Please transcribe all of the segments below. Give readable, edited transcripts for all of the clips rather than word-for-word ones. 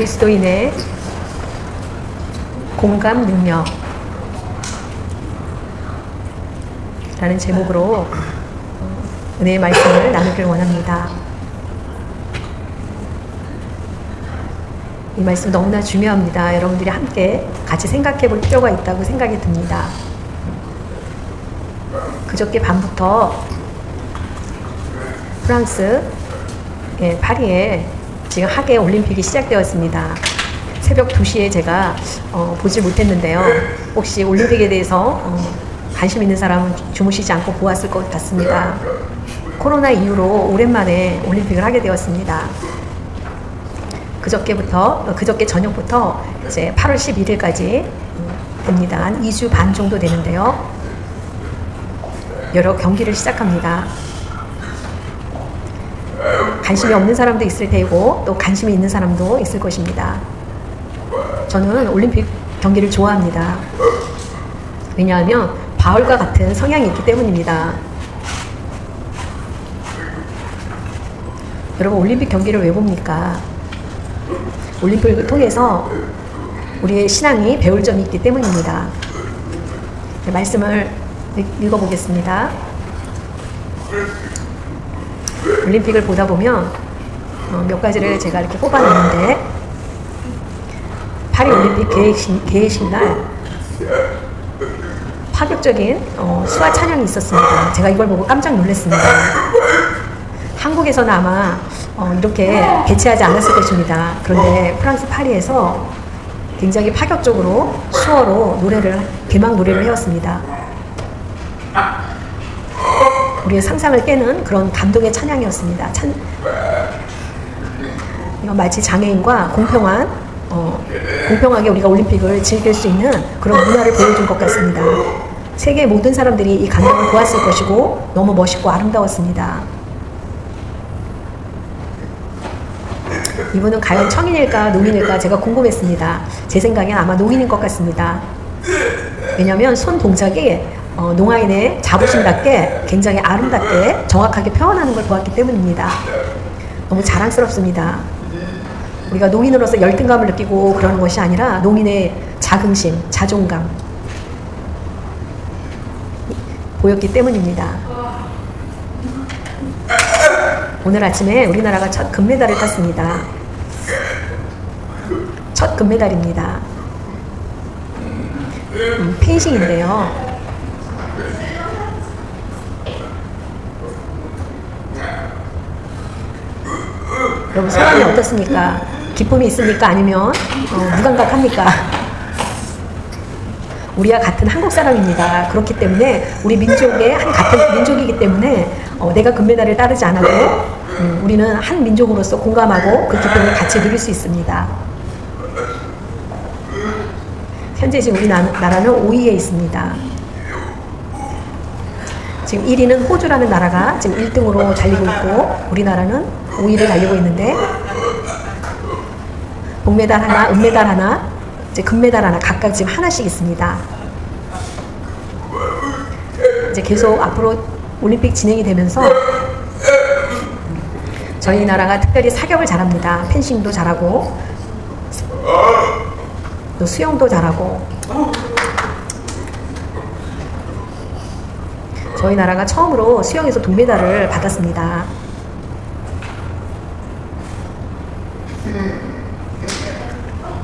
그리스도인의 공감 능력 라는 제목으로 은혜의 말씀을 나누길 원합니다. 이 말씀 너무나 중요합니다. 여러분들이 함께 같이 생각해 볼 필요가 있다고 생각이 듭니다. 그저께 밤부터 프랑스 파리에 지금 하계 올림픽이 시작되었습니다. 새벽 2시에 제가 보질 못했는데요. 혹시 올림픽에 대해서 관심 있는 사람은 주무시지 않고 보았을 것 같습니다. 코로나 이후로 오랜만에 올림픽을 하게 되었습니다. 그저께 저녁부터 이제 8월 11일까지 됩니다. 한 2주 반 정도 되는데요. 여러 경기를 시작합니다. 관심이 없는 사람도 있을 테고 또 관심이 있는 사람도 있을 것입니다. 저는 올림픽 경기를 좋아합니다. 왜냐하면 바울과 같은 성향이 있기 때문입니다. 여러분, 올림픽 경기를 왜 봅니까? 올림픽을 통해서 우리의 신앙이 배울 점이 있기 때문입니다. 말씀을 읽어보겠습니다. 올림픽을 보다 보면 몇 가지를 제가 이렇게 뽑아놨는데, 파리 올림픽 개회식 날 파격적인 수화 찬양이 있었습니다. 제가 이걸 보고 깜짝 놀랐습니다. 한국에서는 아마 이렇게 배치하지 않았을 것입니다. 그런데 프랑스 파리에서 굉장히 파격적으로 수어로 개막 노래를 해왔습니다. 우리의 상상을 깨는 그런 감동의 찬양이었습니다. 이건 마치 장애인과 공평하게 우리가 올림픽을 즐길 수 있는 그런 문화를 보여준 것 같습니다. 세계 모든 사람들이 이 감동을 보았을 것이고 너무 멋있고 아름다웠습니다. 이분은 과연 청인일까 농인일까 제가 궁금했습니다. 제 생각엔 아마 농인인 것 같습니다. 왜냐하면 손 동작이 농아인의 자부심답게 굉장히 아름답게 정확하게 표현하는 걸 보았기 때문입니다. 너무 자랑스럽습니다. 우리가 농인으로서 열등감을 느끼고 그러는 것이 아니라 농인의 자긍심, 자존감 보였기 때문입니다. 오늘 아침에 우리나라가 첫 금메달을 땄습니다. 첫 금메달입니다. 펜싱인데요. 여러분, 소감이 어떻습니까? 기쁨이 있습니까? 아니면 무감각합니까? 우리와 같은 한국 사람입니다. 그렇기 때문에 우리 민족의 같은 민족이기 때문에 내가 금메달을 따르지 않아도 우리는 한 민족으로서 공감하고 그 기쁨을 같이 누릴 수 있습니다. 현재 지금 우리나라는 5위에 있습니다. 지금 1위는 호주라는 나라가 지금 1등으로 달리고 있고 우리나라는 5위를 달리고 있는데, 동메달 하나, 은메달 하나, 이제 금메달 하나 각각 지금 하나씩 있습니다. 이제 계속 앞으로 올림픽 진행이 되면서 저희 나라가 특별히 사격을 잘합니다. 펜싱도 잘하고 또 수영도 잘하고, 저희 나라가 처음으로 수영에서 동메달을 받았습니다.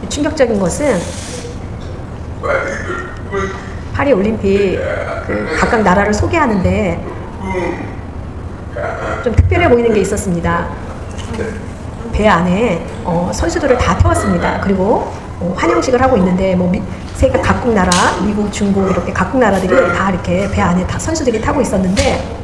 충격적인 것은 파리 올림픽 각각 나라를 소개하는데 좀 특별해 보이는 게 있었습니다. 배 안에 선수들을 다 태웠습니다. 그리고 환영식을 하고 있는데 세계 각국 나라, 미국, 중국 이렇게 각국 나라들이 다 이렇게 배 안에 다 선수들이 타고 있었는데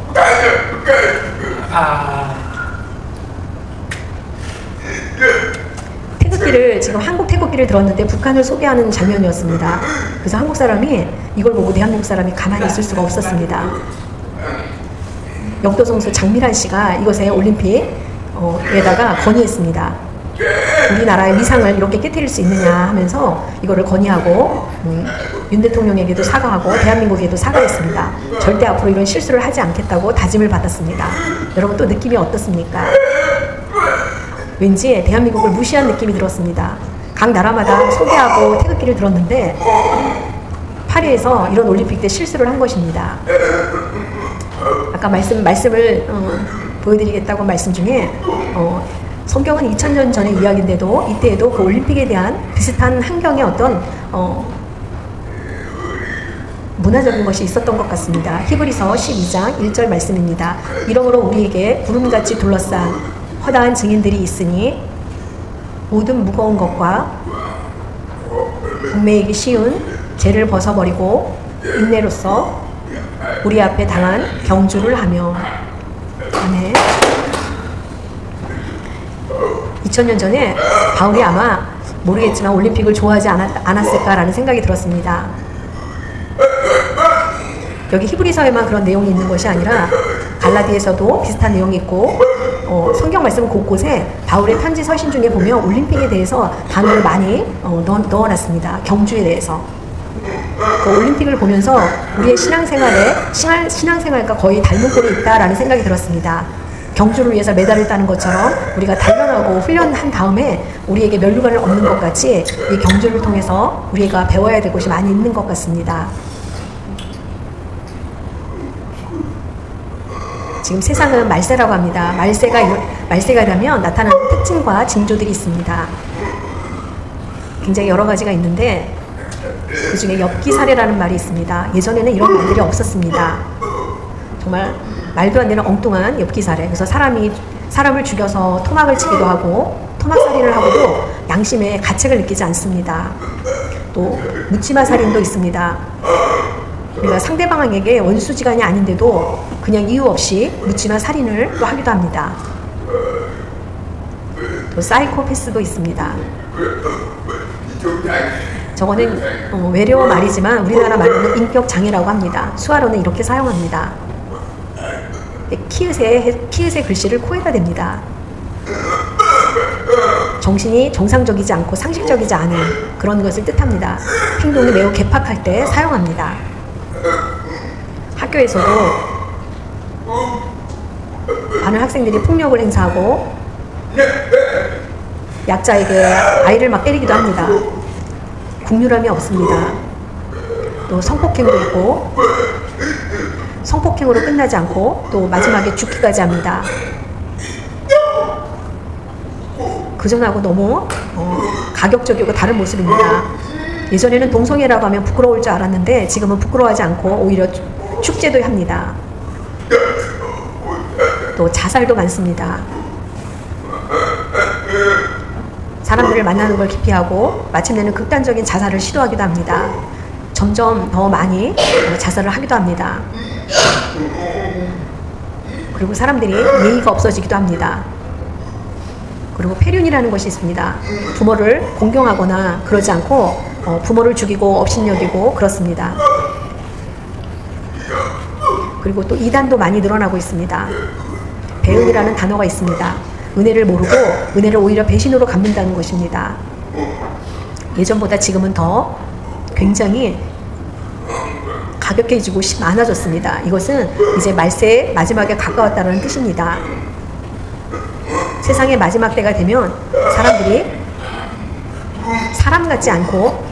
태극기를 지금 한국 태극기를 들었는데 북한을 소개하는 장면이었습니다. 그래서 한국 사람이 이걸 보고 대한민국 사람이 가만히 있을 수가 없었습니다. 역도 선수 장미란 씨가 이것에 올림픽에다가 건의했습니다. 우리나라의 위상을 이렇게 깨트릴 수 있느냐 하면서 이거를 건의하고 윤 대통령에게도 사과하고 대한민국에도 사과했습니다. 절대 앞으로 이런 실수를 하지 않겠다고 다짐을 받았습니다. 여러분, 또 느낌이 어떻습니까? 왠지 대한민국을 무시한 느낌이 들었습니다. 각 나라마다 소개하고 태극기를 들었는데 파리에서 이런 올림픽 때 실수를 한 것입니다. 아까 말씀을 보여드리겠다고 말씀 중에 성경은 2000년 전의 이야기인데도 이때에도 그 올림픽에 대한 비슷한 환경의 어떤 문화적인 것이 있었던 것 같습니다. 히브리서 12장 1절 말씀입니다. 이러므로 우리에게 구름같이 둘러싼 허다한 증인들이 있으니 모든 무거운 것과 얽매이기 쉬운 죄를 벗어버리고 인내로써 우리 앞에 당한 경주를 하며. 아멘. 2000년 전에 바울이 아마 모르겠지만 올림픽을 좋아하지 않았을까라는 생각이 들었습니다. 여기 히브리서에만 그런 내용이 있는 것이 아니라 갈라디에서도 비슷한 내용이 있고 성경 말씀 곳곳에 바울의 편지 서신 중에 보면 올림픽에 대해서 단어를 많이 넣어놨습니다. 경주에 대해서. 그 올림픽을 보면서 우리의 신앙생활과 거의 닮은 꼴이 있다라는 생각이 들었습니다. 경주를 위해서 메달을 따는 것처럼 우리가 단련하고 훈련한 다음에 우리에게 면류관을 얻는 것 같이 이 경주를 통해서 우리가 배워야 될 것이 많이 있는 것 같습니다. 지금 세상은 말세라고 합니다. 말세가 되면 나타나는 특징과 징조들이 있습니다. 굉장히 여러 가지가 있는데 그 중에 엽기사례라는 말이 있습니다. 예전에는 이런 말들이 없었습니다. 정말 말도 안 되는 엉뚱한 엽기사례. 그래서 사람을 죽여서 토막을 치기도 하고 토막살인을 하고도 양심의 가책을 느끼지 않습니다. 또 묻지마 살인도 있습니다. 우리가 상대방에게 원수지간이 아닌데도 그냥 이유 없이 묻지마 살인을 또 하기도 합니다. 또 사이코패스도 있습니다. 저거는 외래어 말이지만 우리나라 말로는 인격 장애라고 합니다. 수화로는 이렇게 사용합니다. 키읔의 글씨를 코에다 댑니다. 정신이 정상적이지 않고 상식적이지 않은 그런 것을 뜻합니다. 행동이 매우 개팍할 때 사용합니다. 학교에서도 많은 학생들이 폭력을 행사하고 약자에게 아이를 막 때리기도 합니다. 국률함이 없습니다. 또 성폭행도 있고 성폭행으로 끝나지 않고 또 마지막에 죽기까지 합니다. 그전하고 너무 가격적이고 다른 모습입니다. 예전에는 동성애라고 하면 부끄러울 줄 알았는데 지금은 부끄러워하지 않고 오히려 축제도 합니다. 또 자살도 많습니다. 사람들을 만나는 걸 기피하고 마침내는 극단적인 자살을 시도하기도 합니다. 점점 더 많이 자살을 하기도 합니다. 그리고 사람들이 예의가 없어지기도 합니다. 그리고 폐륜이라는 것이 있습니다. 부모를 공경하거나 그러지 않고 부모를 죽이고 업신여기고 그렇습니다. 그리고 또 이단도 많이 늘어나고 있습니다. 배은이라는 단어가 있습니다. 은혜를 모르고 은혜를 오히려 배신으로 갚는다는 것입니다. 예전보다 지금은 더 굉장히 가격해지고 많아졌습니다. 이것은 이제 말세의 마지막에 가까웠다는 뜻입니다. 세상의 마지막 때가 되면 사람들이 사람 같지 않고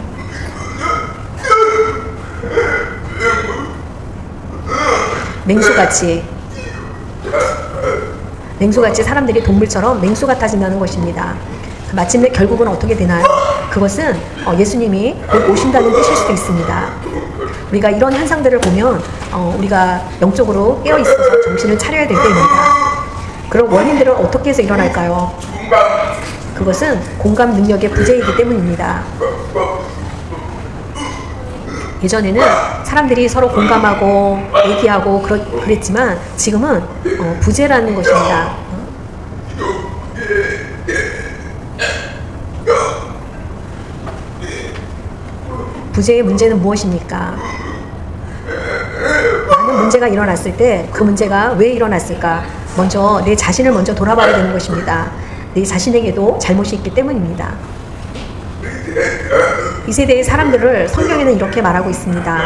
맹수같이 사람들이 동물처럼 맹수 같아진다는 것입니다. 마침내 결국은 어떻게 되나요? 그것은 예수님이 곧 오신다는 뜻일 수도 있습니다. 우리가 이런 현상들을 보면 우리가 영적으로 깨어있어서 정신을 차려야 될 때입니다. 그럼 원인들은 어떻게 해서 일어날까요? 그것은 공감 능력의 부재이기 때문입니다. 예전에는 사람들이 서로 공감하고 얘기하고 그랬지만 지금은 부재라는 것입니다. 부재의 문제는 무엇입니까? 많은 문제가 일어났을 때 그 문제가 왜 일어났을까? 먼저 내 자신을 먼저 돌아봐야 되는 것입니다. 내 자신에게도 잘못이 있기 때문입니다. 이 세대의 사람들을 성경에는 이렇게 말하고 있습니다.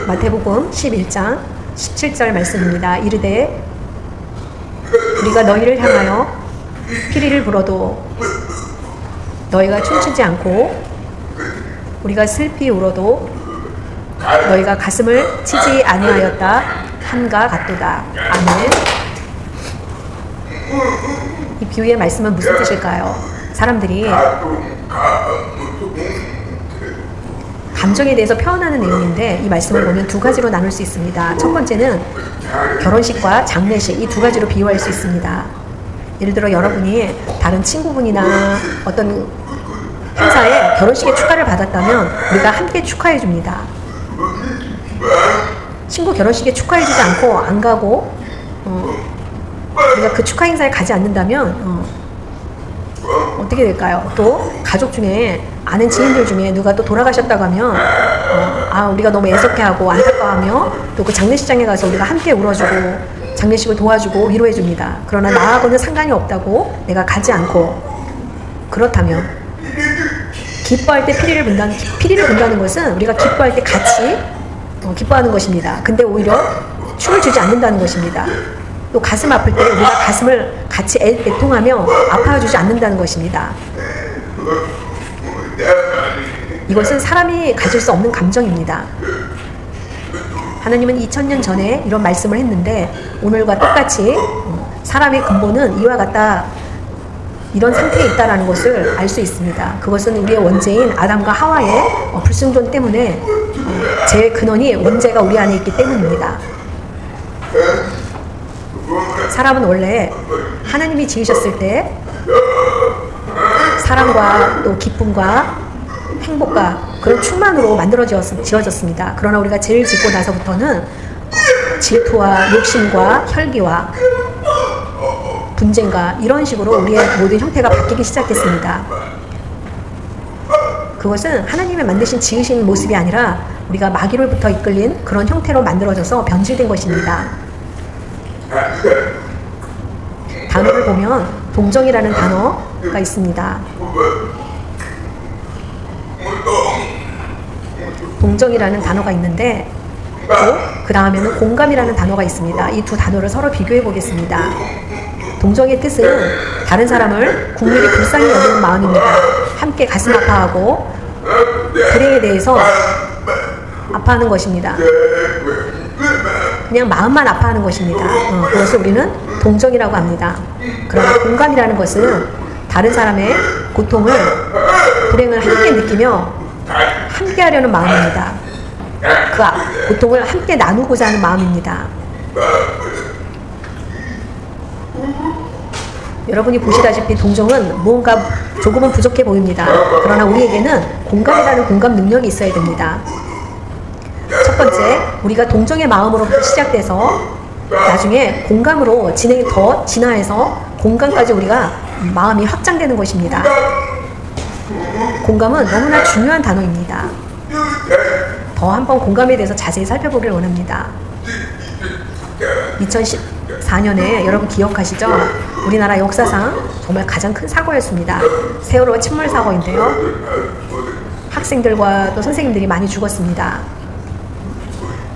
마태복음 11장 17절 말씀입니다. 이르되 우리가 너희를 향하여 피리를 불어도 너희가 춤추지 않고 우리가 슬피 울어도 너희가 가슴을 치지 아니하였다 함과 같도다. 아멘. 이 비유의 말씀은 무슨 뜻일까요? 사람들이 감정에 대해서 표현하는 내용인데 이 말씀을 보면 두 가지로 나눌 수 있습니다. 첫 번째는 결혼식과 장례식, 이 두 가지로 비유할 수 있습니다. 예를 들어 여러분이 다른 친구분이나 어떤 행사에 결혼식에 축하를 받았다면 우리가 함께 축하해 줍니다. 친구 결혼식에 축하해 주지 않고 안 가고 우리가 그 축하 행사에 가지 않는다면 어떻게 될까요? 또 가족 중에 아는 지인들 중에 누가 또 돌아가셨다고 하면 우리가 너무 애석해하고 안타까워하며 또 그 장례식장에 가서 우리가 함께 울어주고 장례식을 도와주고 위로해줍니다. 그러나 나하고는 상관이 없다고 내가 가지 않고, 그렇다면 기뻐할 때 피리를 분다는 것은 우리가 기뻐할 때 같이 기뻐하는 것입니다. 근데 오히려 춤을 추지 않는다는 것입니다. 또 가슴 아플 때 우리가 가슴을 같이 애통하며 아파주지 않는다는 것입니다. 이것은 사람이 가질 수 없는 감정입니다. 하나님은 2000년 전에 이런 말씀을 했는데 오늘과 똑같이 사람의 근본은 이와 같다, 이런 상태에 있다는 것을 알 수 있습니다. 그것은 우리의 원죄인 아담과 하와의 불순종 때문에 죄의 근원이 원죄가 우리 안에 있기 때문입니다. 사람은 원래 하나님이 지으셨을 때 사랑과 또 기쁨과 행복과 그런 충만으로 지어졌습니다. 그러나 우리가 죄를 짓고 나서부터는 질투와 욕심과 혈기와 분쟁과 이런 식으로 우리의 모든 형태가 바뀌기 시작했습니다. 그것은 하나님의 만드신 지으신 모습이 아니라 우리가 마귀로부터 이끌린 그런 형태로 만들어져서 변질된 것입니다. 단어를 보면 동정이라는 단어가 있습니다. 동정이라는 단어가 있는데 또 그 다음에는 공감이라는 단어가 있습니다. 이 두 단어를 서로 비교해 보겠습니다. 동정의 뜻은 다른 사람을 국률이 불쌍히 여기는 마음입니다. 함께 가슴 아파하고 불행에 대해서 아파하는 것입니다. 그냥 마음만 아파하는 것입니다. 그것을 우리는 동정이라고 합니다. 그러나 공감이라는 것은 다른 사람의 고통을, 불행을 함께 느끼며 함께 하려는 마음입니다. 그 고통을 함께 나누고자 하는 마음입니다. 여러분이 보시다시피 동정은 무언가 조금은 부족해 보입니다. 그러나 우리에게는 공감이라는 공감 능력이 있어야 됩니다. 첫 번째, 우리가 동정의 마음으로부터 시작돼서 나중에 공감으로 진행이 더 진화해서 공감까지 우리가 마음이 확장되는 것입니다. 공감은 너무나 중요한 단어입니다. 더 한번 공감에 대해서 자세히 살펴보기를 원합니다. 2014년에 여러분 기억하시죠? 우리나라 역사상 정말 가장 큰 사고였습니다. 세월호 침몰 사고인데요. 학생들과 또 선생님들이 많이 죽었습니다.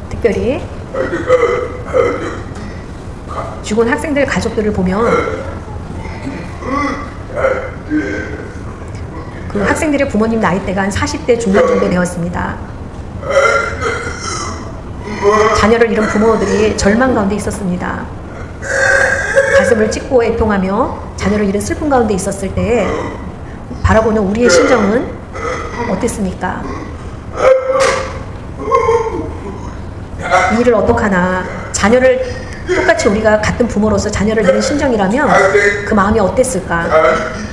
특별히 죽은 학생들 가족들을 보면 그 학생들의 부모님 나이대가 한 40대 중반 정도 되었습니다. 자녀를 잃은 부모들이 절망 가운데 있었습니다. 가슴을 찢고 애통하며 자녀를 잃은 슬픔 가운데 있었을 때 바라보는 우리의 심정은 어땠습니까? 이 일을 어떡하나, 자녀를 똑같이 우리가 같은 부모로서 자녀를 잃은 심정이라면 그 마음이 어땠을까?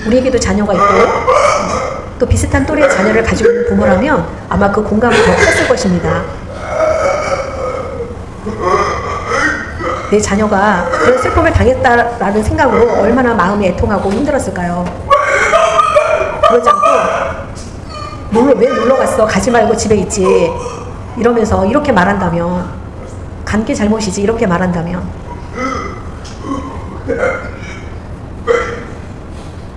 우리에게도 자녀가 있고 또 비슷한 또래의 자녀를 가지고 있는 부모라면 아마 그 공감이 더 컸을 것입니다. 내 자녀가 그런 슬픔을 당했다라는 생각으로 얼마나 마음이 애통하고 힘들었을까요? 그러지 않고 왜 놀러 갔어? 가지 말고 집에 있지. 이러면서 이렇게 말한다면, 간 게 잘못이지 이렇게 말한다면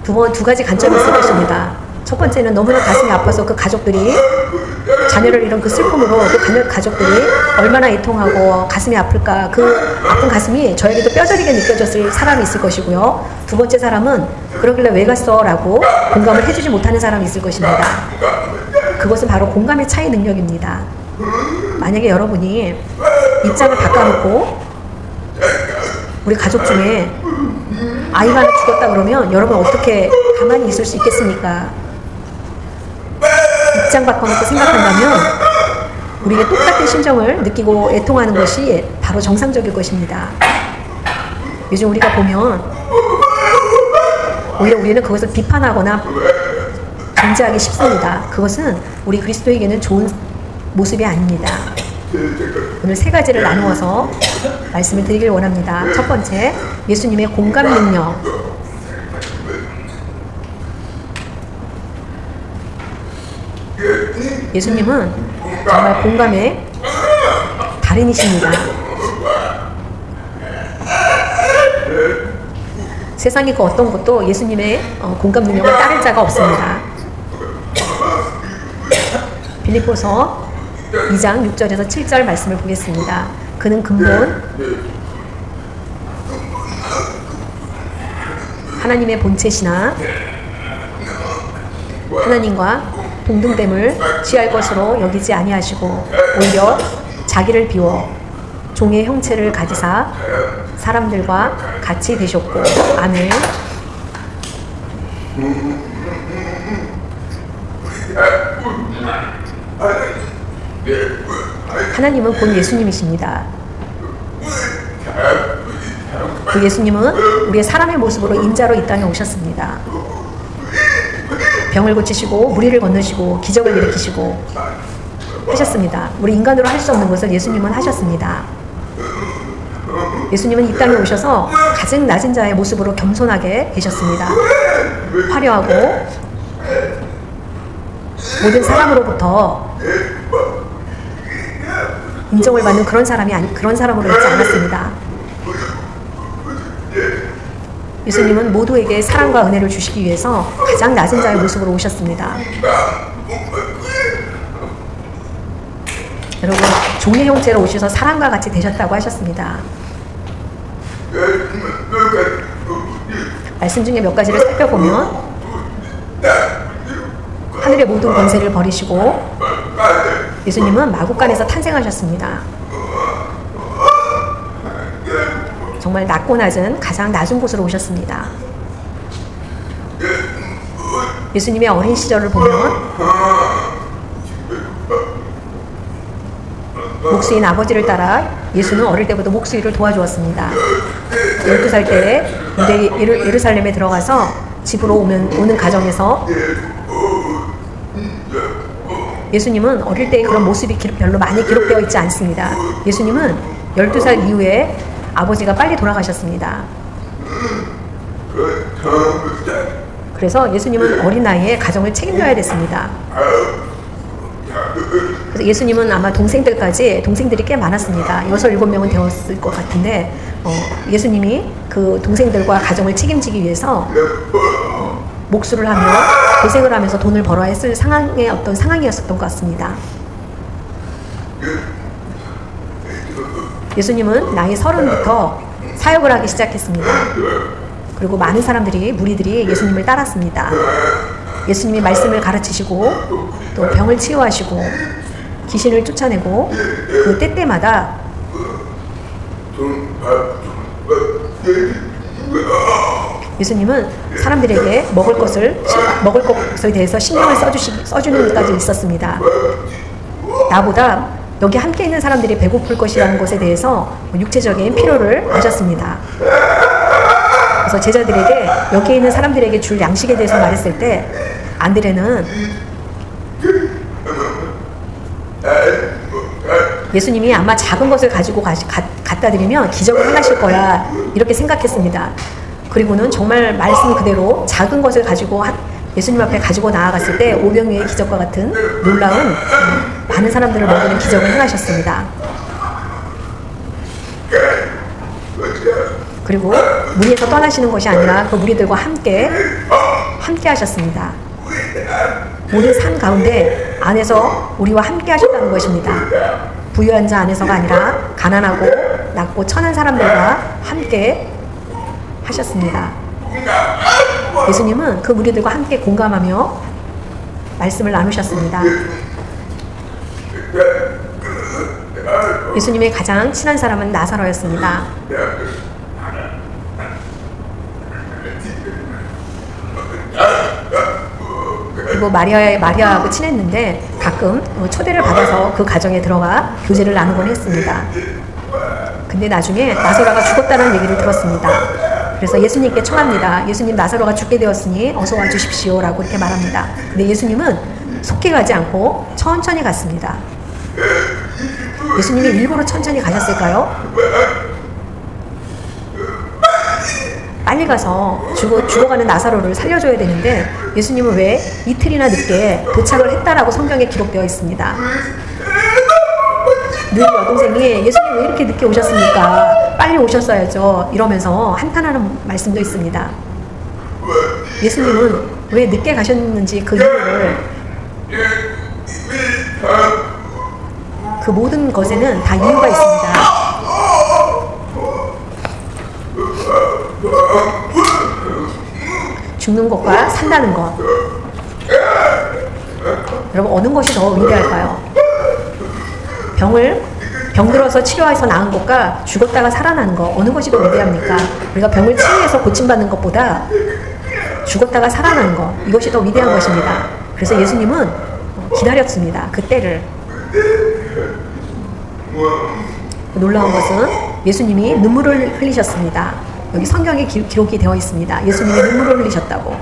두 가지 관점이 있을 것입니다. 첫 번째는 너무나 가슴이 아파서 그 가족들이 자녀를 잃은 그 슬픔으로 그 가족들이 얼마나 애통하고 가슴이 아플까. 그 아픈 가슴이 저에게도 뼈저리게 느껴졌을 사람이 있을 것이고요. 두 번째 사람은 그러길래 왜 갔어? 라고 공감을 해주지 못하는 사람이 있을 것입니다. 그것은 바로 공감의 차이 능력입니다. 만약에 여러분이 입장을 바꿔놓고 우리 가족 중에 아이가 하나 죽었다 그러면 여러분 어떻게 가만히 있을 수 있겠습니까? 입장 바꿔놓고 생각한다면 우리가 똑같은 심정을 느끼고 애통하는 것이 바로 정상적일 것입니다. 요즘 우리가 보면 오히려 우리는 그것을 비판하거나 정죄하기 쉽습니다. 그것은 우리 그리스도에게는 좋은 모습이 아닙니다. 오늘 세 가지를 나누어서 말씀을 드리길 원합니다. 첫 번째, 예수님의 공감 능력. 예수님은 정말 공감의 달인이십니다. 세상의 그 어떤 것도 예수님의 공감 능력을 따를 자가 없습니다. 빌립보서 2장 6절에서 7절 말씀을 보겠습니다. 그는 근본 하나님의 본체시나 하나님과 동등됨을 취할 것으로 여기지 아니하시고 오히려 자기를 비워 종의 형체를 가지사 사람들과 같이 되셨고. 아멘. 하나님은 본 예수님이십니다. 그 예수님은 우리의 사람의 모습으로 인자로 이 땅에 오셨습니다. 병을 고치시고 무리를 건너시고 기적을 일으키시고 하셨습니다. 우리 인간으로 할 수 없는 것을 예수님은 하셨습니다. 예수님은 이 땅에 오셔서 가장 낮은 자의 모습으로 겸손하게 계셨습니다. 화려하고 모든 사람으로부터 인정을 받는 그런 사람으로 있지 않았습니다. 예수님은 모두에게 사랑과 은혜를 주시기 위해서 가장 낮은 자의 모습으로 오셨습니다. 여러분, 종의 형체로 오셔서 사람과 같이 되셨다고 하셨습니다. 말씀 중에 몇 가지를 살펴보면 하늘의 모든 권세를 버리시고 예수님은 마구간에서 탄생하셨습니다. 정말 낮고 낮은 가장 낮은 곳으로 오셨습니다. 예수님의 어린 시절을 보면 목수인 아버지를 따라 예수는 어릴 때부터 목수 일을 도와주었습니다. 12살 때 예루살렘에 들어가서 집으로 오는 가정에서 예수님은 어릴 때의 그런 모습이 별로 많이 기록되어 있지 않습니다. 예수님은 12살 이후에 아버지가 빨리 돌아가셨습니다. 그래서 예수님은 어린 나이에 가정을 책임져야 됐습니다. 그래서 예수님은 아마 동생들이 꽤 많았습니다. 6, 7명은 되었을 것 같은데 예수님이 그 동생들과 가정을 책임지기 위해서 목수를 하며 고생을 하면서 돈을 벌어야 했을 상황의 어떤 상황이었던 것 같습니다. 예수님은 나이 30부터 사역을 하기 시작했습니다. 그리고 많은 무리들이 예수님을 따랐습니다. 예수님이 말씀을 가르치시고 또 병을 치유하시고 귀신을 쫓아내고 그 때때마다 예수님은 사람들에게 먹을 것에 대해서 신경을 써주는 데까지 있었습니다. 나보다 여기 함께 있는 사람들이 배고플 것이라는 것에 대해서 육체적인 필요를 하셨습니다. 그래서 제자들에게 여기 있는 사람들에게 줄 양식에 대해서 말했을 때 안드레는 예수님이 아마 작은 것을 가지고 갖다 드리면 기적을 행하실 거야 이렇게 생각했습니다. 그리고는 정말 말씀 그대로 작은 것을 가지고 예수님 앞에 가지고 나아갔을 때 오병이의 기적과 같은 놀라운 많은 사람들을 먹이는 기적을 행하셨습니다. 그리고 무리에서 떠나시는 것이 아니라 그 무리들과 함께 하셨습니다. 모든 삶 가운데 안에서 우리와 함께 하셨다는 것입니다. 부유한 자 안에서가 아니라 가난하고 낮고 천한 사람들과 함께 하셨습니다. 예수님은 그 무리들과 함께 공감하며 말씀을 나누셨습니다. 예수님의 가장 친한 사람은 나사로였습니다. 그리고 마리아하고 친했는데 가끔 초대를 받아서 그 가정에 들어가 교제를 나누곤 했습니다. 근데 나중에 나사로가 죽었다는 얘기를 들었습니다. 그래서 예수님께 청합니다. 예수님, 나사로가 죽게 되었으니 어서 와주십시오 라고 이렇게 말합니다. 근데 예수님은 속히 가지 않고 천천히 갔습니다. 예수님이 일부러 천천히 가셨을까요? 빨리 가서 죽어가는 나사로를 살려줘야 되는데 예수님은 왜 이틀이나 늦게 도착을 했다라고 성경에 기록되어 있습니다. 늘 여동생이 예수님 왜 이렇게 늦게 오셨습니까? 빨리 오셨어야죠. 이러면서 한탄하는 말씀도 있습니다. 예수님은 왜 늦게 가셨는지 그 이유를, 그 모든 것에는 다 이유가 있습니다. 죽는 것과 산다는 것, 여러분 어느 것이 더 위대할까요? 병 들어서 치료해서 나은 것과 죽었다가 살아나는 것, 어느 것이 더 위대합니까? 우리가 병을 치료해서 고침받는 것보다 죽었다가 살아나는 것, 이것이 더 위대한 것입니다. 그래서 예수님은 기다렸습니다. 그 때를. 놀라운 것은 예수님이 눈물을 흘리셨습니다. 여기 성경에 기록이 되어 있습니다. 예수님이 눈물을 흘리셨다고.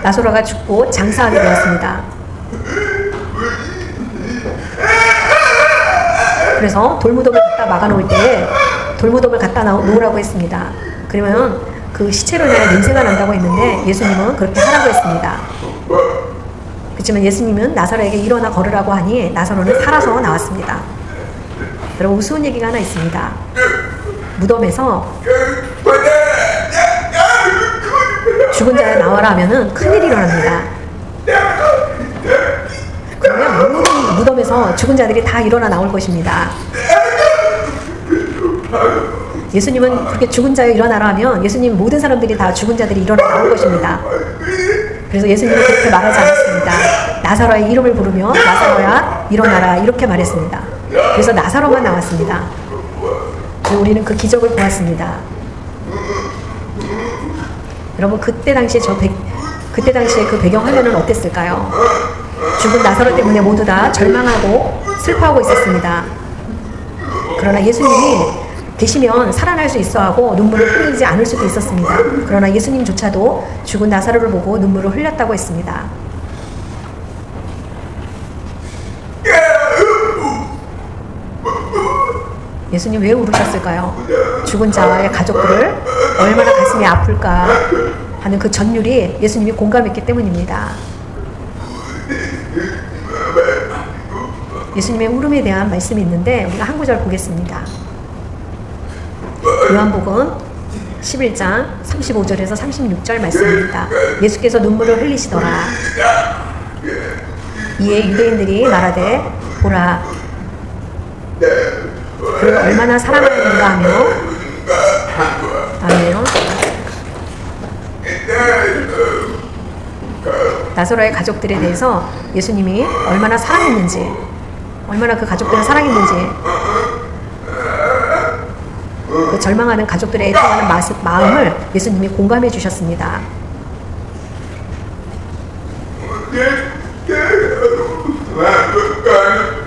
나사로가 죽고 장사하게 되었습니다. 그래서 돌무덤을 갖다 막아놓을 때 돌무덤을 갖다 놓으라고 했습니다. 그러면 그 시체로 인해 냄새가 난다고 했는데 예수님은 그렇게 하라고 했습니다. 그렇지만 예수님은 나사로에게 일어나 걸으라고 하니 나사로는 살아서 나왔습니다. 여러분, 우스운 얘기가 하나 있습니다. 무덤에서 죽은 자가 나와라 하면은 큰일이 일어납니다. 그러면 모든 무덤에서 죽은 자들이 다 일어나 나올 것입니다. 예수님은 그렇게 죽은 자여 일어나라 하면 예수님 모든 사람들이 다 죽은 자들이 일어나 나올 것입니다. 그래서 예수님은 그렇게 말하지 않았습니다. 나사로의 이름을 부르며 나사로야 일어나라 이렇게 말했습니다. 그래서 나사로만 나왔습니다. 우리는 그 기적을 보았습니다. 여러분, 그때 당시에 그 배경 화면은 어땠을까요? 죽은 나사로 때문에 모두 다 절망하고 슬퍼하고 있었습니다. 그러나 예수님이 계시면 살아날 수 있어 하고 눈물을 흘리지 않을 수도 있었습니다. 그러나 예수님조차도 죽은 나사로를 보고 눈물을 흘렸다고 했습니다. 예수님 왜 울으셨을까요? 죽은 자와의 가족들을 얼마나 가슴이 아플까 하는 그 전율이 예수님이 공감했기 때문입니다. 예수님의 울음에 대한 말씀이 있는데 우리가 한 구절 보겠습니다. 요한복음 11장 35절에서 36절 말씀입니다. 예수께서 눈물을 흘리시더라. 이에 유대인들이 말하되 보라, 그를 얼마나 사랑하는가 하며, 아멘. 나사로의 가족들에 대해서 예수님이 얼마나 사랑했는지, 얼마나 그 가족들을 사랑했는지, 그 절망하는 가족들의 애통하는 마음을 예수님이 공감해 주셨습니다.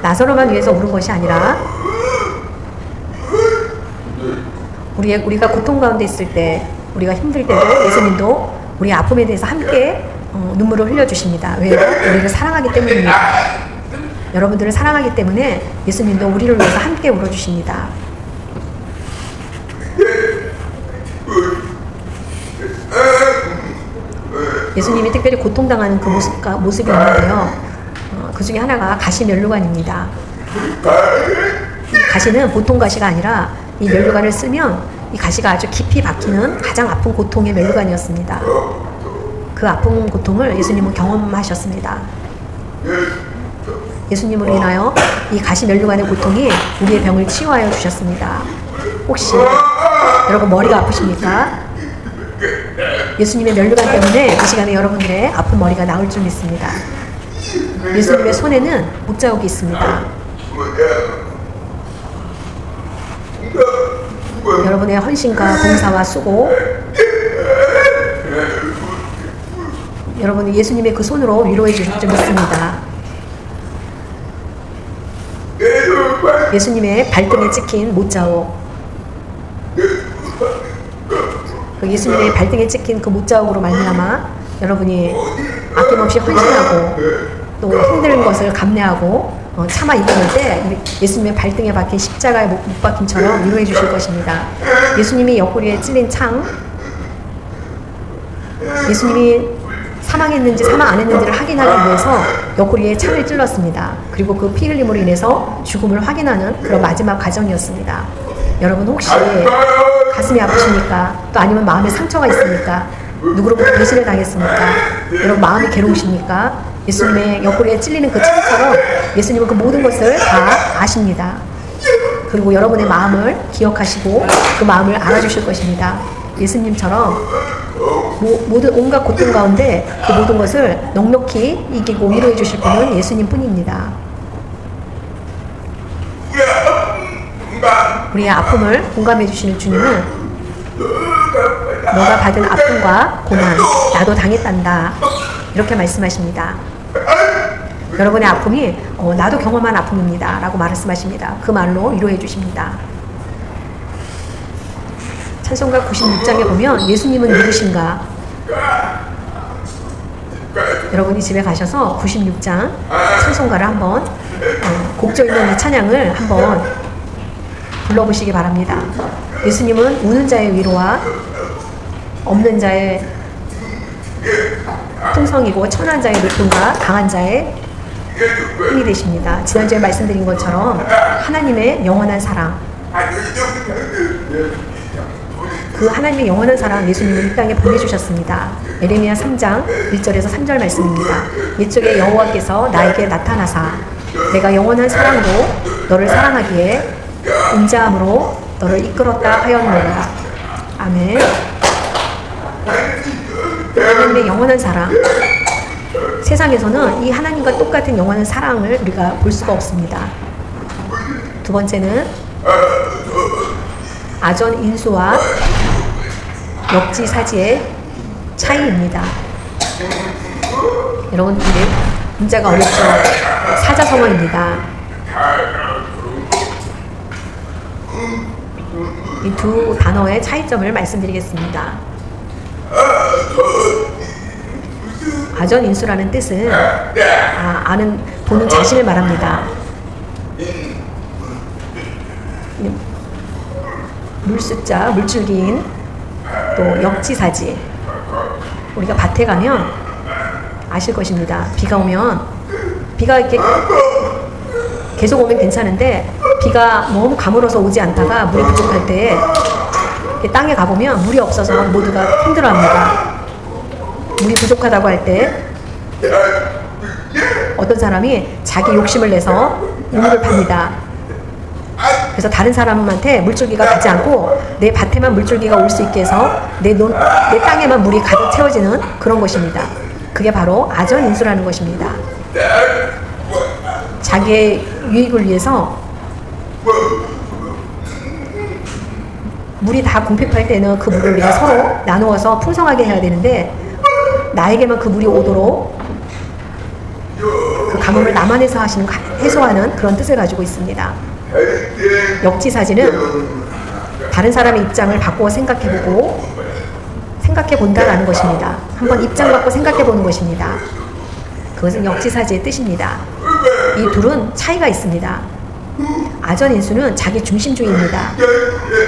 나사로만 위해서 울은 것이 아니라 우리가 고통 가운데 있을 때, 우리가 힘들 때도 예수님도 우리의 아픔에 대해서 함께 눈물을 흘려주십니다. 왜요? 우리를 사랑하기 때문입니다. 여러분들을 사랑하기 때문에 예수님도 우리를 위해서 함께 울어주십니다. 예수님이 특별히 고통당하는 그 모습이 있는데요. 그 중에 하나가 가시면류관입니다. 가시는 보통 가시가 아니라 이 면류관을 쓰면 이 가시가 아주 깊이 박히는 가장 아픈 고통의 면류관이었습니다. 그 아픈 고통을 예수님은 경험하셨습니다. 예수님으로 인하여 이 가시면류관의 고통이 우리의 병을 치유하여 주셨습니다. 혹시 여러분 머리가 아프십니까? 예수님의 면류관 때문에 이 시간에 여러분들의 아픈 머리가 나을 줄 믿습니다. 예수님의 손에는 못자국이 있습니다. 여러분의 헌신과 봉사와 수고, 여러분이 예수님의 그 손으로 위로해 주실 줄 믿습니다. 예수님의 발등에 찍힌 못자국, 그 예수님의 발등에 찍힌 그 못자국으로 말미암아 여러분이 아낌없이 헌신하고 또 힘든 것을 감내하고 참아 이겨낼 때 예수님의 발등에 박힌 십자가의 못 박힘처럼 위로해 주실 것입니다. 예수님이 옆구리에 찔린 창, 예수님이 사망했는지 사망 안 했는지를 확인하기 위해서 옆구리에 창을 찔렀습니다. 그리고 그 피 흘림으로 인해서 죽음을 확인하는 그런 마지막 과정이었습니다. 여러분 혹시 가슴이 아프십니까? 또 아니면 마음에 상처가 있습니까? 누구로부터 배신을 당했습니까? 여러분 마음이 괴로우십니까? 예수님의 옆구리에 찔리는 그 창처럼 예수님은 그 모든 것을 다 아십니다. 그리고 여러분의 마음을 기억하시고 그 마음을 알아주실 것입니다. 예수님처럼 모든 온갖 고통 가운데 그 모든 것을 넉넉히 이기고 위로해 주실 분은 예수님 뿐입니다. 우리의 아픔을 공감해 주시는 주님은 너가 받은 아픔과 고난 나도 당했단다 이렇게 말씀하십니다. 여러분의 아픔이 나도 경험한 아픔입니다 라고 말씀하십니다. 그 말로 위로해 주십니다. 찬송가 96장에 보면 예수님은 누구신가? 여러분이 집에 가셔서 96장 찬송가를 한번 곡조 있는 이 찬양을 한번 불러보시기 바랍니다. 예수님은 우는 자의 위로와 없는 자의 풍성이고 천한 자의 물품과 강한 자의 힘이 되십니다. 지난주에 말씀드린 것처럼 하나님의 영원한 사랑, 그 하나님의 영원한 사랑 예수님은 이 땅에 보내주셨습니다. 예레미야 3장 1절에서 3절 말씀입니다. 옛적에 여호와께서 나에게 나타나사 내가 영원한 사랑으로 너를 사랑하기에 인자함으로 너를 이끌었다 하였노라. 아멘. 하나님의 영원한 사랑, 세상에서는 이 하나님과 똑같은 영원한 사랑을 우리가 볼 수가 없습니다. 두 번째는 아전 인수와 역지사지의 차이입니다. 여러분 이게 문자가 어렵죠? 사자성어입니다. 이 두 단어의 차이점을 말씀드리겠습니다. 아전 인수라는 뜻은 아는 보는 자신을 말합니다. 물숫자, 물줄기인 또 역지사지. 우리가 밭에 가면 아실 것입니다. 비가 오면 비가 이렇게 계속 오면 괜찮은데 비가 너무 가물어서 오지 않다가 물이 부족할 때 땅에 가보면 물이 없어서 모두가 힘들어합니다. 물이 부족하다고 할 때 어떤 사람이 자기 욕심을 내서 우물을 팝니다. 그래서 다른 사람한테 물줄기가 가지 않고 내 밭에만 물줄기가 올 수 있게 해서 내 땅에만 물이 가득 채워지는 그런 것입니다. 그게 바로 아전인수라는 것입니다. 자기의 유익을 위해서 물이 다 공핍할 때는 그 물을 우리가 서로 나누어서 풍성하게 해야 되는데 나에게만 그 물이 오도록 그 가뭄을 나만해서 해소하는 그런 뜻을 가지고 있습니다. 역지사지는 다른 사람의 입장을 바꾸어 생각해본다라는 것입니다. 한번 입장 바꿔 생각해보는 것입니다. 그것은 역지사지의 뜻입니다. 이 둘은 차이가 있습니다. 아전인수는 자기 중심주의입니다.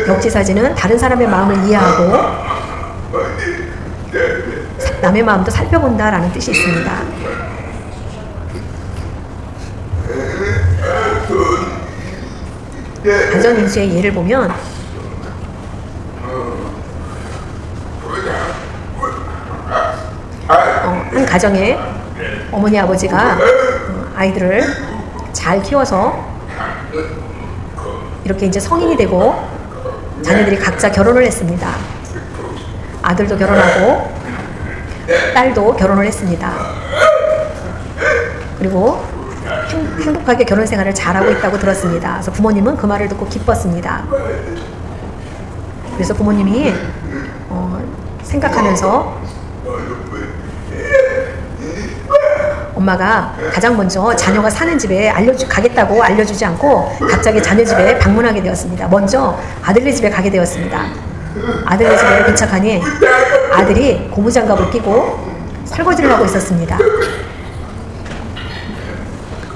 역지사지는 다른 사람의 마음을 이해하고 남의 마음도 살펴본다라는 뜻이 있습니다. 아전인수의 예를 보면 가정에 어머니 아버지가 아이들을 잘 키워서 이렇게 이제 성인이 되고 자녀들이 각자 결혼을 했습니다. 아들도 결혼하고 딸도 결혼을 했습니다. 그리고 행복하게 결혼 생활을 잘하고 있다고 들었습니다. 그래서 부모님은 그 말을 듣고 기뻤습니다. 그래서 부모님이 생각하면서 엄마가 가장 먼저 자녀가 사는 집에 가겠다고 알려주지 않고 갑자기 자녀 집에 방문하게 되었습니다. 먼저 아들네 집에 가게 되었습니다. 아들네 집에 도착하니 아들이 고무장갑을 끼고 설거지를 하고 있었습니다.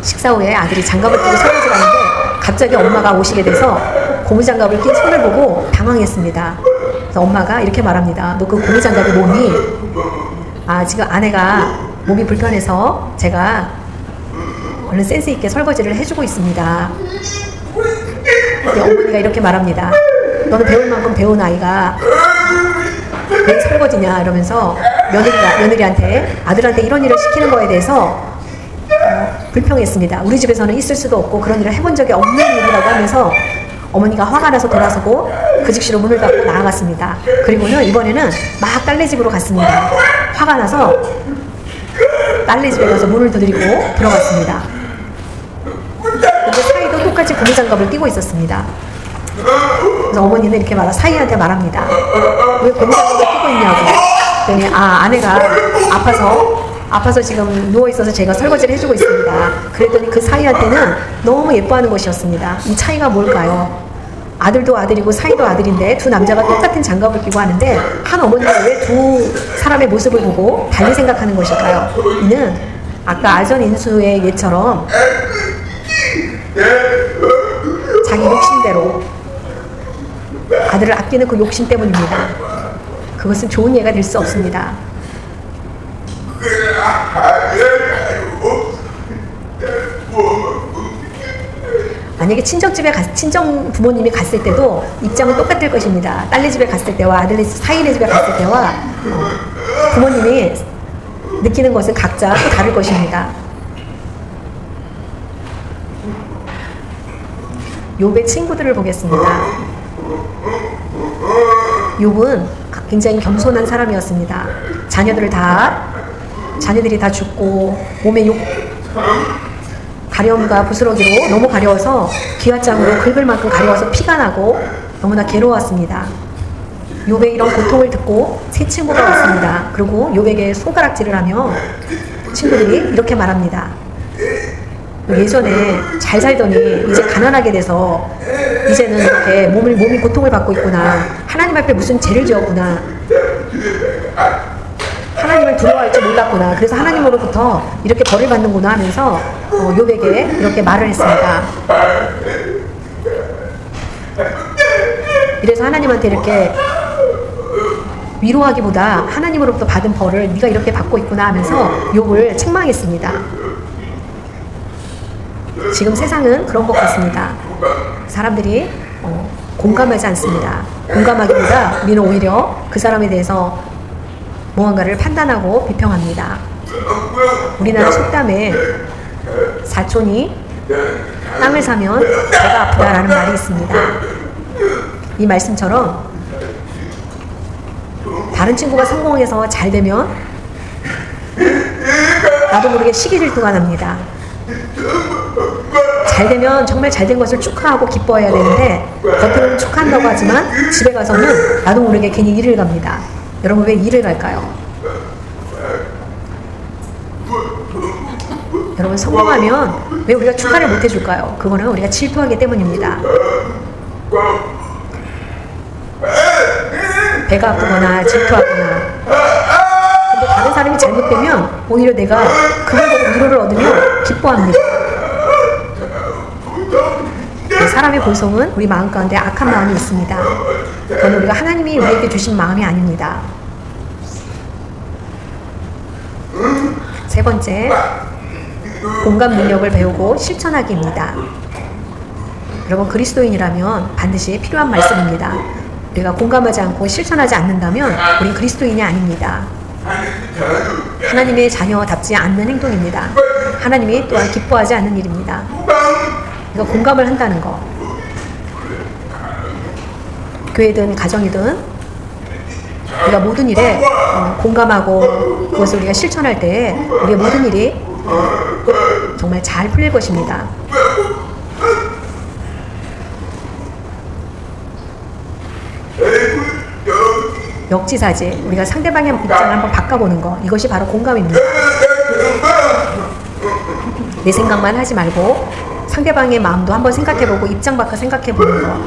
식사 후에 아들이 장갑을 끼고 설거지를 하는데 갑자기 엄마가 오시게 돼서 고무장갑을 낀 손을 보고 당황했습니다. 그래서 엄마가 이렇게 말합니다. 너 그 고무장갑이 뭐니? 지금 아내가 몸이 불편해서 제가 얼른 센스 있게 설거지를 해주고 있습니다. 어머니가 이렇게 말합니다. 너는 배울 만큼 배운 아이가 왜 설거지냐 이러면서 며느리한테 아들한테 이런 일을 시키는 거에 대해서 불평했습니다. 우리 집에서는 있을 수도 없고 그런 일을 해본 적이 없는 일이라고 하면서 어머니가 화가 나서 돌아서고 그 즉시로 문을 닫고 나아갔습니다. 그리고는 이번에는 막 딸네 집으로 갔습니다. 화가 나서 딸네 집에 가서 문을 두드리고 들어갔습니다. 근데 사이도 똑같이 고무장갑을 끼고 있었습니다. 그래서 어머니는 이렇게 사이한테 말합니다. 왜 고무장갑을 끼고 있냐고. 그랬더니 아내가 아파서 지금 누워있어서 제가 설거지를 해주고 있습니다. 그랬더니 그 사이한테는 너무 예뻐하는 것이었습니다. 이 차이가 뭘까요? 아들도 아들이고 사이도 아들인데 두 남자가 똑같은 장갑을 끼고 하는데 한 어머니가 왜 두 사람의 모습을 보고 달리 생각하는 것일까요? 이는 아까 아전인수의 예처럼 자기 욕심대로 아들을 아끼는 그 욕심 때문입니다. 그것은 좋은 예가 될 수 없습니다. 만약에 친정 부모님이 갔을 때도 입장은 똑같을 것입니다. 딸네 집에 갔을 때와 사이네 집에 갔을 때와 부모님이 느끼는 것은 각자 또 다를 것입니다. 욥의 친구들을 보겠습니다. 욥은 굉장히 겸손한 사람이었습니다. 자녀들이 다 죽고 몸에 가려움과 부스러기로 너무 가려워서 기와장으로 긁을 만큼 가려워서 피가 나고 너무나 괴로웠습니다. 욥의 이런 고통을 듣고 세 친구가 왔습니다. 그리고 욥에게 손가락질을 하며 친구들이 이렇게 말합니다. 예전에 잘 살더니 이제 가난하게 돼서 이제는 이렇게 몸이 고통을 받고 있구나. 하나님 앞에 무슨 죄를 지었구나. 하나님을 두려워할 줄 몰랐구나. 그래서 하나님으로부터 이렇게 벌을 받는구나 하면서 욥에게 이렇게 말을 했습니다. 이래서 하나님한테 이렇게 위로하기보다 하나님으로부터 받은 벌을 네가 이렇게 받고 있구나 하면서 욥을 책망했습니다. 지금 세상은 그런 것 같습니다. 사람들이 공감하지 않습니다. 공감하기보다 우리는 오히려 그 사람에 대해서 무언가를 판단하고 비평합니다. 우리나라 속담에 사촌이 땅을 사면 배가 아프다라는 말이 있습니다. 이 말씀처럼 다른 친구가 성공해서 잘 되면 나도 모르게 시기 질투가 납니다. 잘 되면 정말 잘 된 것을 축하하고 기뻐해야 되는데 겉으로는 축하한다고 하지만 집에 가서는 나도 모르게 괜히 일을 갑니다. 여러분 왜 일을 갈까요? 여러분 성공하면 왜 우리가 축하를 못 해줄까요? 그거는 우리가 질투하기 때문입니다. 배가 아프거나 질투하거나 근데 다른 사람이 잘못되면 오히려 내가 그걸 보고 위로를 얻으며 기뻐합니다. 사람의 본성은 우리 마음 가운데 악한 마음이 있습니다. 그건 우리가 하나님이 우리에게 주신 마음이 아닙니다. 세 번째, 공감 능력을 배우고 실천하기입니다. 여러분 그리스도인이라면 반드시 필요한 말씀입니다. 우리가 공감하지 않고 실천하지 않는다면 우린 그리스도인이 아닙니다. 하나님의 자녀답지 않는 행동입니다. 하나님이 또한 기뻐하지 않는 일입니다. 그러니까 공감을 한다는 거. 교회든 가정이든 우리가 모든 일에 공감하고 그것을 우리가 실천할 때 우리의 모든 일이 정말 잘 풀릴 것입니다. 역지사지, 우리가 상대방의 입장을 한번 바꿔보는 거, 이것이 바로 공감입니다. 내 생각만 하지 말고 상대방의 마음도 한번 생각해보고 입장 바꿔 생각해보는 거.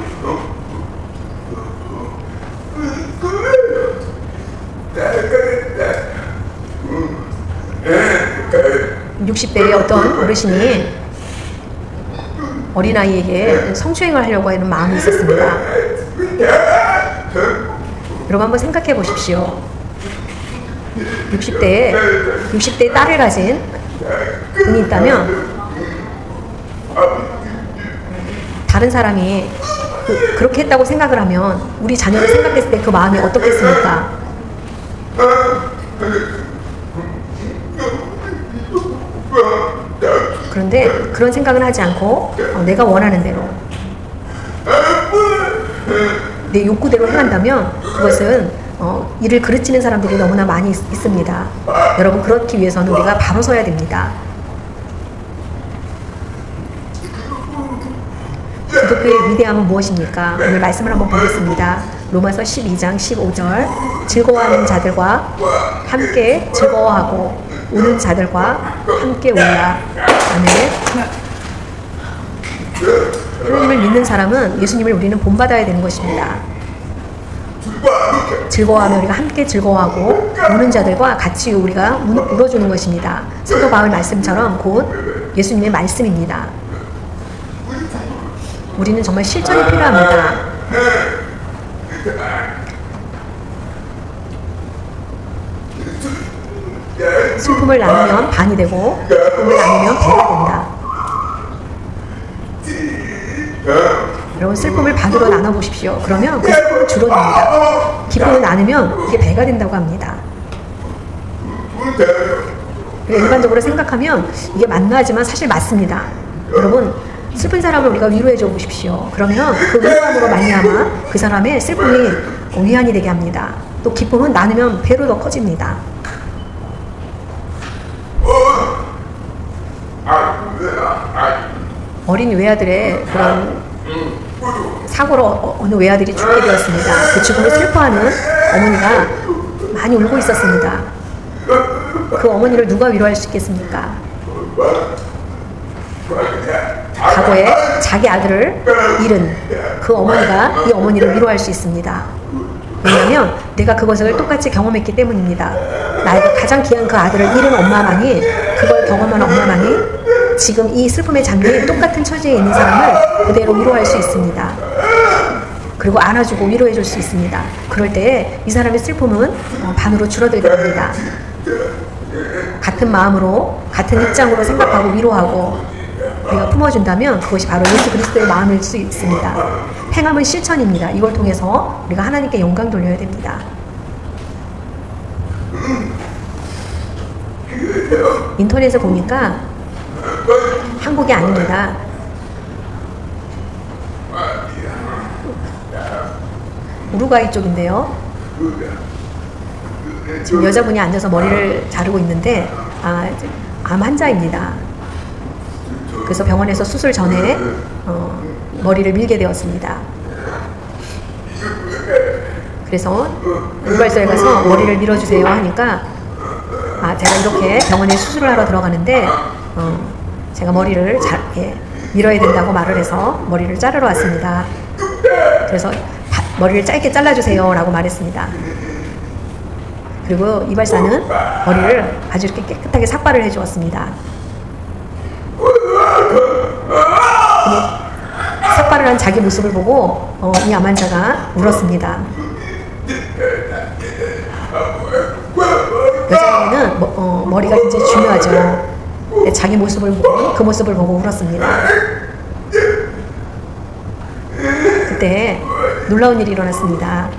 60대의 어떤 어르신이 어린아이에게 성추행을 하려고 하는 마음이 있었습니다. 여러분 한번 생각해 보십시오. 60대의 딸을 가진 분이 있다면 다른 사람이 그렇게 했다고 생각을 하면 우리 자녀를 생각했을 때 그 마음이 어떻겠습니까? 그런데 그런 생각은 하지 않고 내가 원하는 대로 내 욕구대로 행한다면 그것은 이를 그르치는 사람들이 너무나 많이 있습니다. 여러분, 그렇기 위해서는 우리가 바로 서야 됩니다. 기독교의 위대함은 무엇입니까? 오늘 말씀을 한번 보겠습니다. 로마서 12장 15절, 즐거워하는 자들과 함께 즐거워하고 우는 자들과 함께 울라. 아멘. 하나님을 믿는 사람은 예수님을 우리는 본받아야 되는 것입니다. 즐거워하면 우리가 함께 즐거워하고 우는 자들과 같이 우리가 울어주는 것입니다. 사도 바울 말씀처럼 곧 예수님의 말씀입니다. 우리는 정말 실천이 필요합니다. 슬픔을 나누면 반이 되고 기쁨을 나누면 배가 된다. 여러분, 슬픔을 반으로 나눠보십시오. 그러면 그 슬픔은 줄어듭니다. 기쁨을 나누면 이게 배가 된다고 합니다. 일반적으로 생각하면 이게 맞나 하지만 사실 맞습니다. 여러분, 슬픈 사람을 우리가 위로해줘 보십시오. 그러면 그 위로함으로 말미암아 그 사람의 슬픔이 위안이 되게 합니다. 또 기쁨은 나누면 배로 더 커집니다. 어린 외아들의 그런 사고로 어느 외아들이 죽게 되었습니다. 그 죽음을 슬퍼하는 어머니가 많이 울고 있었습니다. 그 어머니를 누가 위로할 수 있겠습니까? 과거에 자기 아들을 잃은 그 어머니가 이 어머니를 위로할 수 있습니다. 왜냐하면 내가 그것을 똑같이 경험했기 때문입니다. 나에게 가장 귀한 그 아들을 잃은 엄마만이, 그걸 경험한 엄마만이 지금 이 슬픔의 장면에 똑같은 처지에 있는 사람을 그대로 위로할 수 있습니다. 그리고 안아주고 위로해줄 수 있습니다. 그럴 때 이 사람의 슬픔은 반으로 줄어들게 됩니다. 같은 마음으로, 같은 입장으로 생각하고 위로하고 우리가 품어준다면 그것이 바로 예수 그리스도의 마음일 수 있습니다. 행함은 실천입니다. 이걸 통해서 우리가 하나님께 영광 돌려야 됩니다. 인터넷에 보니까 한국이 아닙니다. 우루과이 쪽인데요. 지금 여자분이 앉아서 머리를 자르고 있는데 암 환자입니다. 그래서 병원에서 수술 전에 머리를 밀게 되었습니다. 그래서 이발소에 가서 머리를 밀어주세요 하니까 제가 이렇게 병원에 수술을 하러 들어가는데 제가 머리를 밀어야 된다고 말을 해서 머리를 자르러 왔습니다. 그래서 머리를 짧게 잘라주세요 라고 말했습니다. 그리고 이발사는 머리를 아주 이렇게 깨끗하게 삭발을 해주었습니다. 삭발을 한 자기 모습을 보고 이 암 환자가 울었습니다. 여자에게는 머리가 굉장히 중요하죠. 자기 모습을 보고 그 모습을 보고 울었습니다. 그때 놀라운 일이 일어났습니다.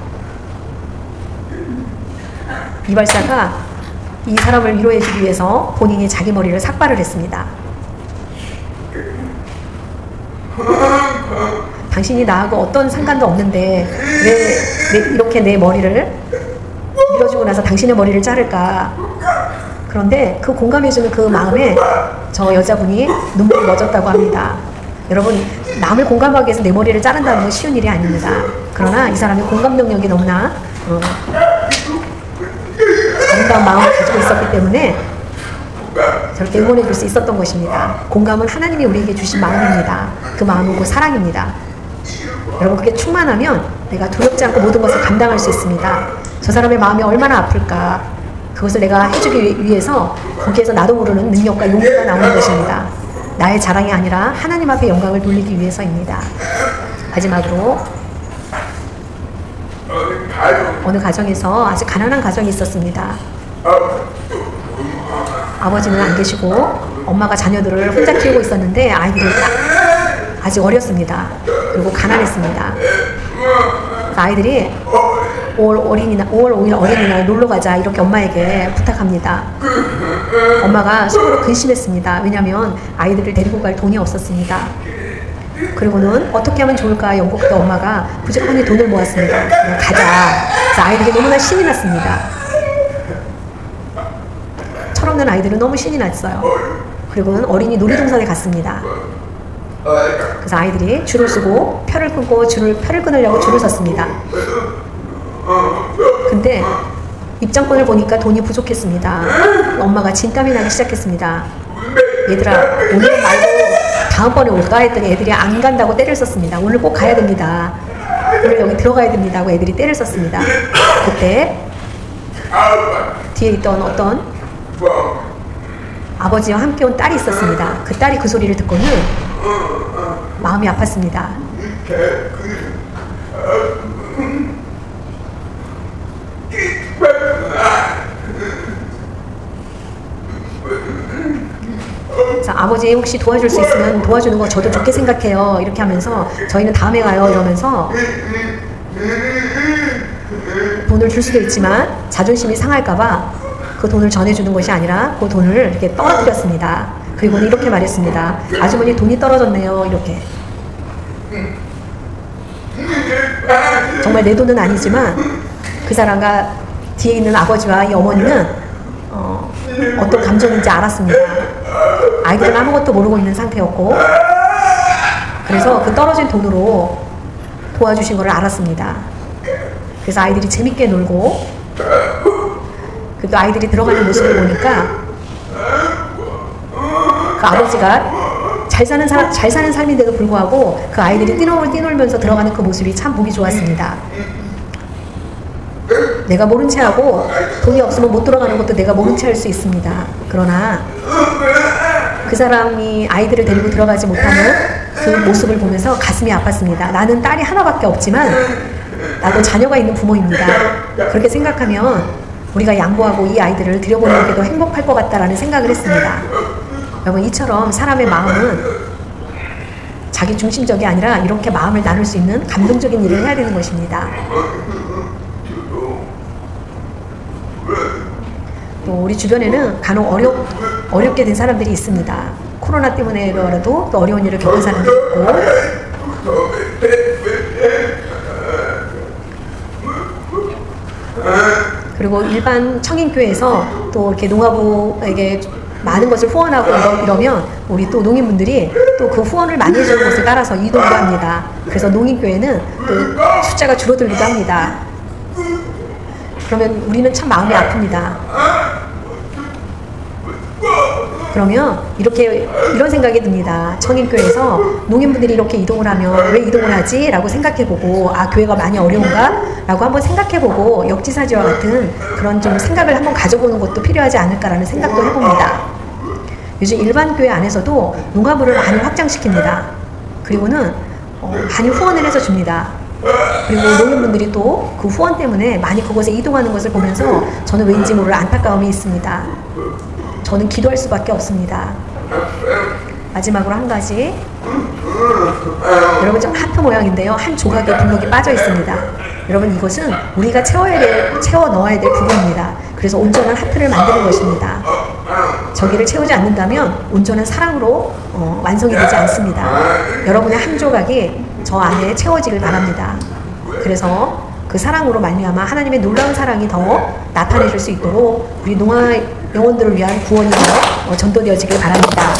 이발사가 이 사람을 위로해주기 위해서 본인이 자기 머리를 삭발을 했습니다. 당신이 나하고 어떤 상관도 없는데 왜 이렇게 내 머리를 밀어주고 나서 당신의 머리를 자를까? 그런데 그 공감해주는 그 마음에 저 여자분이 눈물이 멎었다고 합니다. 여러분, 남을 공감하기 위해서 내 머리를 자른다는 건 쉬운 일이 아닙니다. 그러나 이 사람의 공감 능력이 너무나 아름다운 마음을 가지고 있었기 때문에 저렇게 응원해 줄 수 있었던 것입니다. 공감은 하나님이 우리에게 주신 마음입니다. 그 마음은 곧 사랑입니다. 여러분, 그게 충만하면 내가 두렵지 않고 모든 것을 감당할 수 있습니다. 저 사람의 마음이 얼마나 아플까, 그것을 내가 해주기 위해서 거기에서 나도 모르는 능력과 용기가 나오는 것입니다. 나의 자랑이 아니라 하나님 앞에 영광을 돌리기 위해서입니다. 마지막으로 어느 가정에서 아주 가난한 가정이 있었습니다. 아버지는 안 계시고 엄마가 자녀들을 혼자 키우고 있었는데 아이들이 아직 어렸습니다. 그리고 가난했습니다. 아이들이 5월 5일 어린이날 놀러 가자 이렇게 엄마에게 부탁합니다. 엄마가 속으로 근심했습니다. 왜냐하면 아이들을 데리고 갈 돈이 없었습니다. 그리고는 어떻게 하면 좋을까 연구 끝에 엄마가 부지런히 돈을 모았습니다. 그냥 가자. 그래서 아이들이 너무나 신이 났습니다. 철없는 아이들은 너무 신이 났어요. 그리고는 어린이 놀이동산에 갔습니다. 그래서 아이들이 줄을 서고 표를 끊으려고 줄을 섰습니다. 근데 입장권을 보니까 돈이 부족했습니다. 엄마가 진땀이 나기 시작했습니다. 얘들아, 오늘은 말고 다음번에 올까 했더니 애들이 안 간다고 떼를 썼습니다. 오늘 꼭 가야 됩니다. 오늘 여기 들어가야 됩니다 하고 애들이 떼를 썼습니다. 그때 뒤에 있던 어떤 아버지와 함께 온 딸이 있었습니다. 그 딸이 그 소리를 듣고는 마음이 아팠습니다. 자, 아버지 혹시 도와줄 수 있으면 도와주는 거 저도 좋게 생각해요. 이렇게 하면서 저희는 다음에 가요 이러면서 돈을 줄 수도 있지만 자존심이 상할까봐 그 돈을 전해주는 것이 아니라 그 돈을 이렇게 떨어뜨렸습니다. 그리고는 이렇게 말했습니다. 아주머니 돈이 떨어졌네요. 이렇게. 정말 내 돈은 아니지만 그 사람과 뒤에 있는 아버지와 이 어머니는 어떤 감정인지 알았습니다. 아이들은 아무것도 모르고 있는 상태였고, 그래서 그 떨어진 돈으로 도와주신 것을 알았습니다. 그래서 아이들이 재밌게 놀고, 그 아이들이 들어가는 모습을 보니까 그 아버지가 잘 사는 삶인데도 불구하고 그 아이들이 뛰놀면서 들어가는 그 모습이 참 보기 좋았습니다. 내가 모른 채 하고 돈이 없으면 못 들어가는 것도 내가 모른 채 할 수 있습니다. 그러나 그 사람이 아이들을 데리고 들어가지 못하는 그 모습을 보면서 가슴이 아팠습니다. 나는 딸이 하나밖에 없지만 나도 자녀가 있는 부모입니다. 그렇게 생각하면 우리가 양보하고 이 아이들을 들여보내는 게 더 행복할 것 같다라는 생각을 했습니다. 여러분, 이처럼 사람의 마음은 자기 중심적이 아니라 이렇게 마음을 나눌 수 있는 감동적인 일을 해야 되는 것입니다. 또 우리 주변에는 간혹 어렵게 된 사람들이 있습니다. 코로나 때문에라도 또 어려운 일을 겪은 사람들이 있고, 그리고 일반 청인교회에서 또 이렇게 농가부에게 많은 것을 후원하고 이러면 우리 또 농인분들이 또 그 후원을 많이 해주는 것을 따라서 이동도 합니다. 그래서 농인교회는 또 숫자가 줄어들기도 합니다. 그러면 우리는 참 마음이 아픕니다. 그러면 이런 생각이 듭니다. 청인교회에서 농인분들이 이렇게 이동을 하면 왜 이동을 하지? 라고 생각해보고, 아, 교회가 많이 어려운가? 라고 한번 생각해보고 역지사지와 같은 그런 좀 생각을 한번 가져보는 것도 필요하지 않을까라는 생각도 해봅니다. 요즘 일반 교회 안에서도 농가부를 많이 확장시킵니다. 그리고는 많이 후원을 해서 줍니다. 그리고 농민분들이 또 그 후원 때문에 많이 그곳에 이동하는 것을 보면서 저는 왠지 모를 안타까움이 있습니다. 저는 기도할 수밖에 없습니다. 마지막으로 한 가지, 여러분, 좀 하트 모양인데요, 한 조각에 블록이 빠져 있습니다. 여러분, 이것은 우리가 채워 넣어야 될 부분입니다. 그래서 온전한 하트를 만드는 것입니다. 저기를 채우지 않는다면 온전한 사랑으로 완성이 되지 않습니다. 여러분의 한 조각이 저 안에 채워지길 바랍니다. 그래서 그 사랑으로 말미암아 하나님의 놀라운 사랑이 더 나타내줄 수 있도록 우리 농아 영혼들을 위한 구원이 더 전도되어지길 바랍니다.